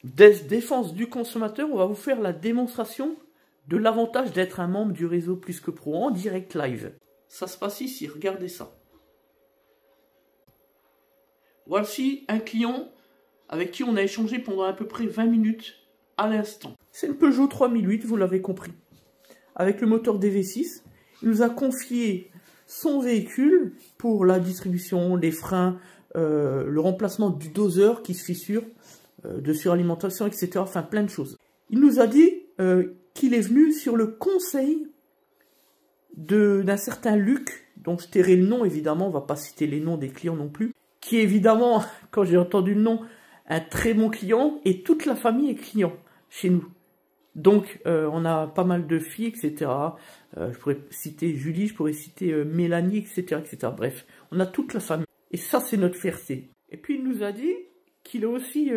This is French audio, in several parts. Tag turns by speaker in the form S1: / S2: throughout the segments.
S1: défense du consommateur, on va vous faire la démonstration de l'avantage d'être un membre du réseau Plus que Pro en direct live. Ça se passe ici, regardez ça. Voici un client avec qui on a échangé pendant à peu près 20 minutes à l'instant. C'est une Peugeot 3008, vous l'avez compris. Avec le moteur DV6, il nous a confié son véhicule pour la distribution, les freins, le remplacement du doseur qui se fissure, de suralimentation, etc. Enfin, plein de choses. Il nous a dit qu'il est venu sur le conseil d'un certain Luc, dont je tairai le nom, évidemment, on ne va pas citer les noms des clients non plus, qui est évidemment, quand j'ai entendu le nom, un très bon client, et toute la famille est client chez nous. Donc, on a pas mal de filles, etc. Je pourrais citer Julie, je pourrais citer Mélanie, etc., etc. Bref, on a toute la famille. Et ça, c'est notre fierté. Et puis, il nous a dit qu'il a aussi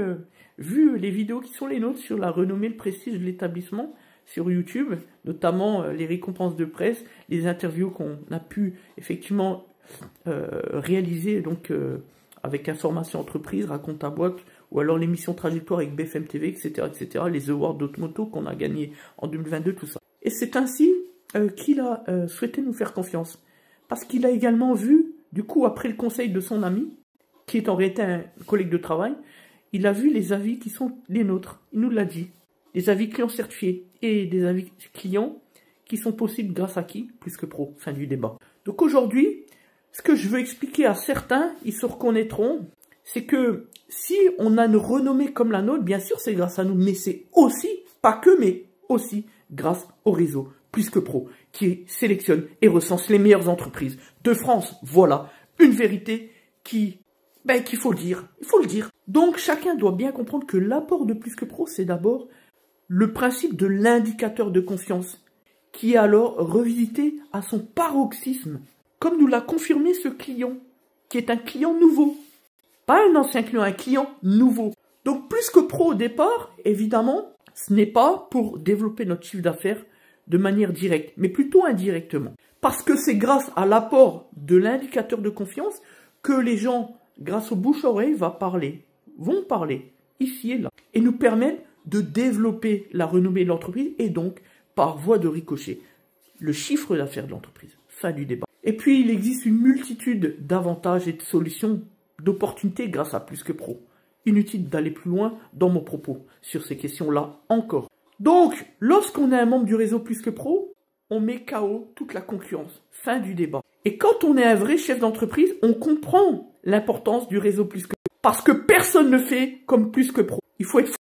S1: vu les vidéos qui sont les nôtres sur la renommée, le prestige de l'établissement sur YouTube, notamment les récompenses de presse, les interviews qu'on a pu effectivement réaliser donc avec Information Entreprise, Raconte ta boîte, ou alors l'émission Trajectoire avec BFM TV, etc., etc., les awards d'Automoto qu'on a gagnés en 2022, tout ça. Et c'est ainsi qu'il a souhaité nous faire confiance. Parce qu'il a également vu, du coup, après le conseil de son ami, qui est en réalité un collègue de travail, il a vu les avis qui sont les nôtres. Il nous l'a dit. Des avis clients certifiés et des avis clients qui sont possibles grâce à qui? Plus que Pro. Fin du débat. Donc aujourd'hui, ce que je veux expliquer à certains, ils se reconnaîtront, c'est que si on a une renommée comme la nôtre, bien sûr c'est grâce à nous, mais c'est aussi, pas que, mais aussi grâce au réseau Plus que Pro, qui sélectionne et recense les meilleures entreprises de France. Voilà, une vérité qu'il faut le dire, il faut le dire. Donc chacun doit bien comprendre que l'apport de Plus que Pro, c'est d'abord le principe de l'indicateur de confiance, qui est alors revisité à son paroxysme, comme nous l'a confirmé ce client, qui est un client nouveau. Pas un ancien client, un client nouveau. Donc Plus que Pro au départ, évidemment, ce n'est pas pour développer notre chiffre d'affaires de manière directe, mais plutôt indirectement. Parce que c'est grâce à l'apport de l'indicateur de confiance que les gens, grâce au bouche-oreille, vont parler, ici et là, et nous permettent de développer la renommée de l'entreprise et donc, par voie de ricochet, le chiffre d'affaires de l'entreprise. Fin du débat. Et puis, il existe une multitude d'avantages et de solutions, d'opportunités grâce à Plus que Pro. Inutile d'aller plus loin dans mon propos sur ces questions-là encore. Donc, lorsqu'on est un membre du réseau Plus que Pro, on met KO toute la concurrence. Fin du débat. Et quand on est un vrai chef d'entreprise, on comprend l'importance du réseau Plus que Pro. Parce que personne ne fait comme Plus que Pro. Il faut être